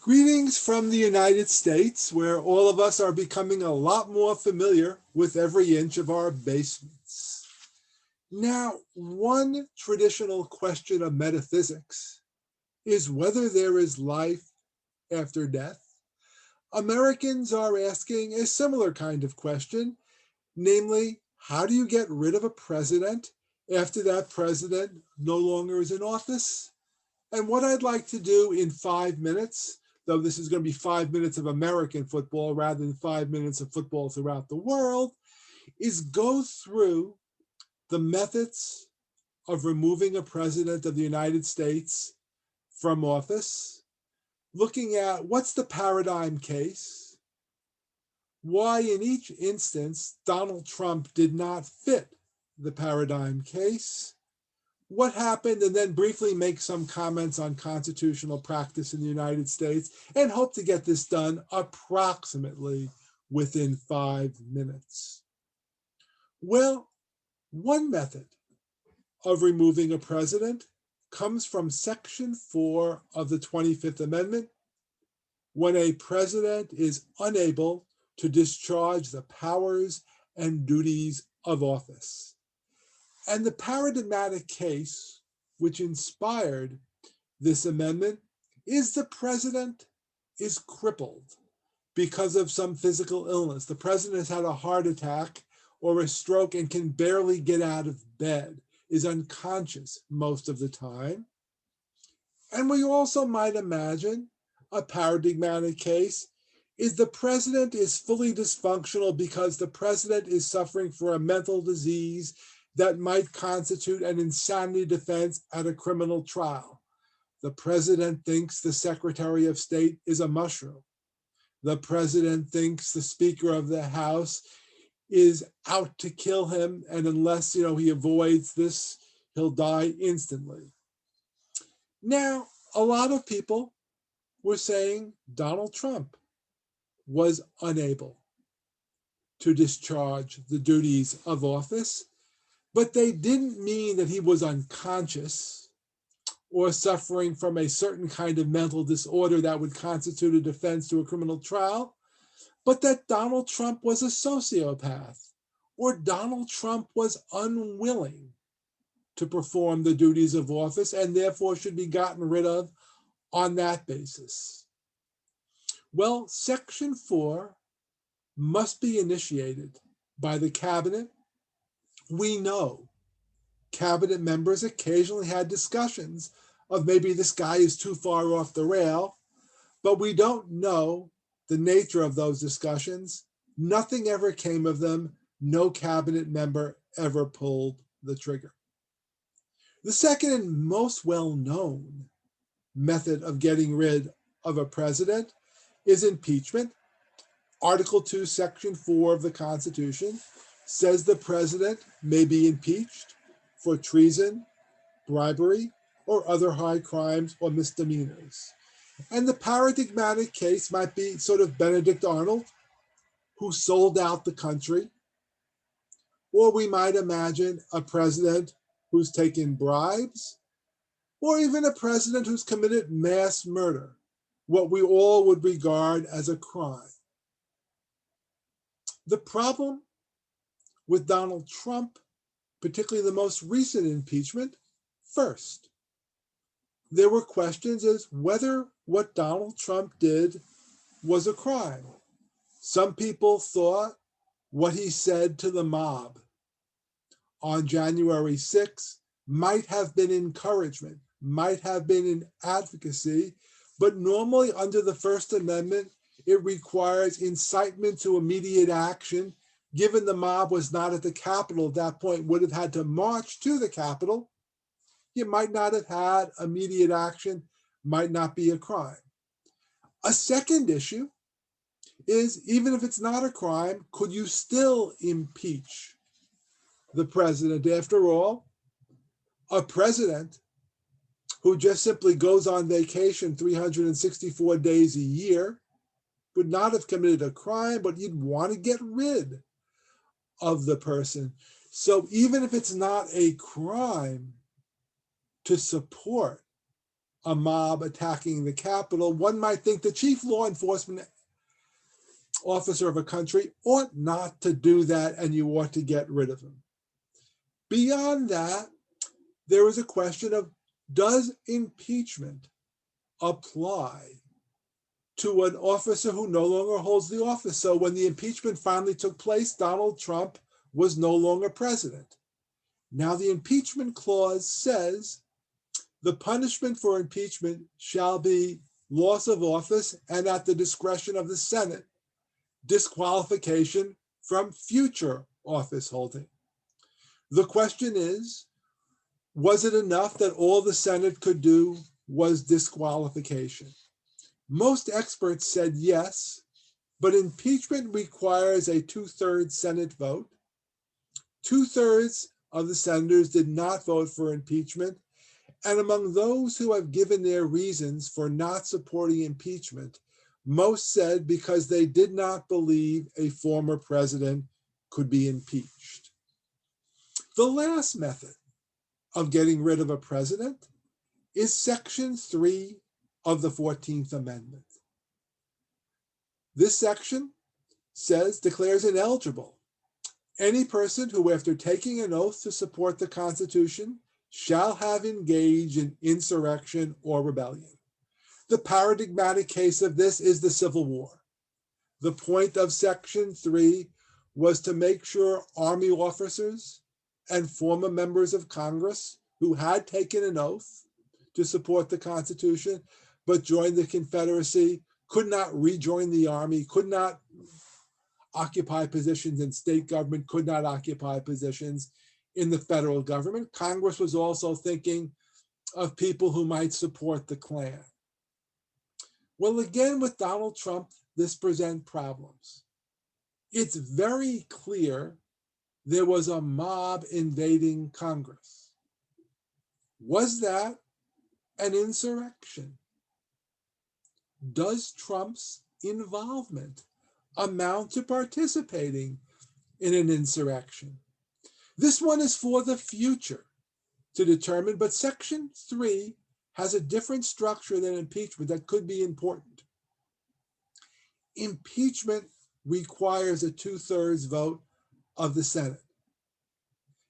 Greetings from the United States, where all of us are becoming a lot more familiar with every inch of our basements. Now, one traditional question of metaphysics is whether there is life after death. Americans are asking a similar kind of question, namely, how do you get rid of a president after that president no longer is in office? And what I'd like to do in 5 minutes, though this is going to be 5 minutes of American football rather than 5 minutes of football throughout the world, is go through the methods of removing a president of the United States from office, looking at what's the paradigm case, why in each instance Donald Trump did not fit the paradigm case, what happened, and then briefly make some comments on constitutional practice in the United States, and hope to get this done approximately within 5 minutes. Well, one method of removing a president comes from Section 4 of the 25th Amendment, when a president is unable to discharge the powers and duties of office. And the paradigmatic case which inspired this amendment is the president is crippled because of some physical illness. The president has had a heart attack or a stroke and can barely get out of bed, is unconscious most of the time. And we also might imagine a paradigmatic case is the president is fully dysfunctional because the president is suffering from a mental disease that might constitute an insanity defense at a criminal trial. The president thinks the Secretary of State is a mushroom. The president thinks the Speaker of the House is out to kill him, and unless he avoids this, he'll die instantly. Now, a lot of people were saying Donald Trump was unable to discharge the duties of office, but they didn't mean that he was unconscious or suffering from a certain kind of mental disorder that would constitute a defense to a criminal trial, but that Donald Trump was a sociopath, or Donald Trump was unwilling to perform the duties of office and therefore should be gotten rid of on that basis. Well, Section 4 must be initiated by the cabinet. We know cabinet members occasionally had discussions of maybe this guy is too far off the rail, but we don't know the nature of those discussions. Nothing ever came of them. No cabinet member ever pulled the trigger. The second and most well-known method of getting rid of a president is impeachment. Article 2, Section 4 of the Constitution says the president may be impeached for treason, bribery, or other high crimes or misdemeanors. And the paradigmatic case might be sort of Benedict Arnold, who sold out the country. Or we might imagine a president who's taken bribes, or even a president who's committed mass murder, what we all would regard as a crime. The problem with Donald Trump, particularly the most recent impeachment, first, there were questions as whether what Donald Trump did was a crime. Some people thought what he said to the mob on January 6th might have been encouragement, might have been an advocacy, but normally under the First Amendment, it requires incitement to immediate action. Given the mob was not at the Capitol at that point, would have had to march to the Capitol, you might not have had immediate action, might not be a crime. A second issue is, even if it's not a crime, could you still impeach the president? After all, a president who just simply goes on vacation 364 days a year would not have committed a crime, but you'd want to get rid of the person. So even if it's not a crime to support a mob attacking the Capitol, one might think the chief law enforcement officer of a country ought not to do that, and you ought to get rid of him. Beyond that, there is a question of, does impeachment apply to an officer who no longer holds the office? So when the impeachment finally took place, Donald Trump was no longer president. Now the impeachment clause says the punishment for impeachment shall be loss of office and, at the discretion of the Senate, disqualification from future office holding. The question is, was it enough that all the Senate could do was disqualification? Most experts said yes, but impeachment requires a 2/3 Senate vote. 2/3 of the senators did not vote for impeachment, and among those who have given their reasons for not supporting impeachment, most said because they did not believe a former president could be impeached. The last method of getting rid of a president is Section 3 of the 14th Amendment. This section declares ineligible any person who, after taking an oath to support the Constitution, shall have engaged in insurrection or rebellion. The paradigmatic case of this is the Civil War. The point of Section 3 was to make sure Army officers and former members of Congress who had taken an oath to support the Constitution but joined the Confederacy could not rejoin the Army, could not occupy positions in state government, could not occupy positions in the federal government. Congress was also thinking of people who might support the Klan. Well, again, with Donald Trump, this presents problems. It's very clear there was a mob invading Congress. Was that an insurrection? Does Trump's involvement amount to participating in an insurrection? This one is for the future to determine, but Section 3 has a different structure than impeachment that could be important. Impeachment requires a 2/3 vote of the Senate.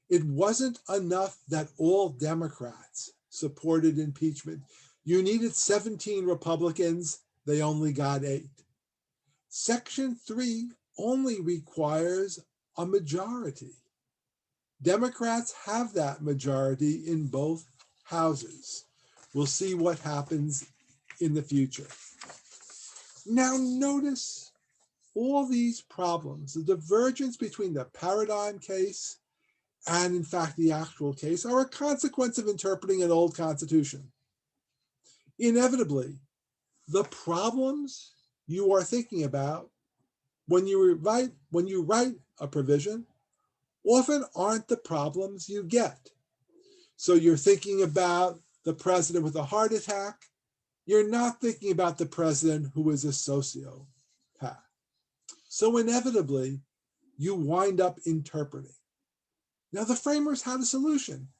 It wasn't enough that all Democrats supported impeachment. You needed 17 Republicans, they only got 8. Section 3 only requires a majority. Democrats have that majority in both houses. We'll see what happens in the future. Now notice all these problems, the divergence between the paradigm case and, in fact, the actual case, are a consequence of interpreting an old constitution. Inevitably, the problems you are thinking about when you write a provision often aren't the problems you get. So you're thinking about the president with a heart attack. You're not thinking about the president who is a sociopath. So inevitably, you wind up interpreting. Now, the framers had a solution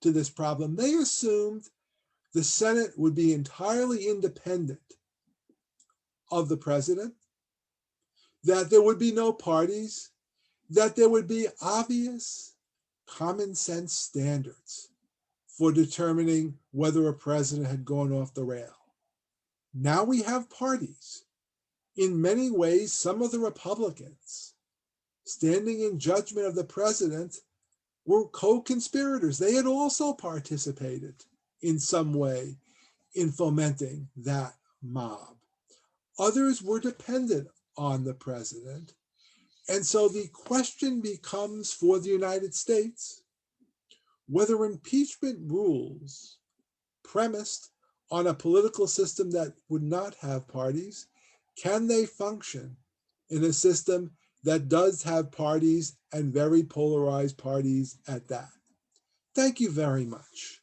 to this problem. They assumed the Senate would be entirely independent of the president, that there would be no parties, that there would be obvious common sense standards for determining whether a president had gone off the rail. Now we have parties. In many ways, some of the Republicans standing in judgment of the president were co-conspirators. They had also participated in some way in fomenting that mob. Others were dependent on the president. And so the question becomes for the United States whether impeachment rules premised on a political system that would not have parties, can they function in a system that does have parties and very polarized parties at that? Thank you very much.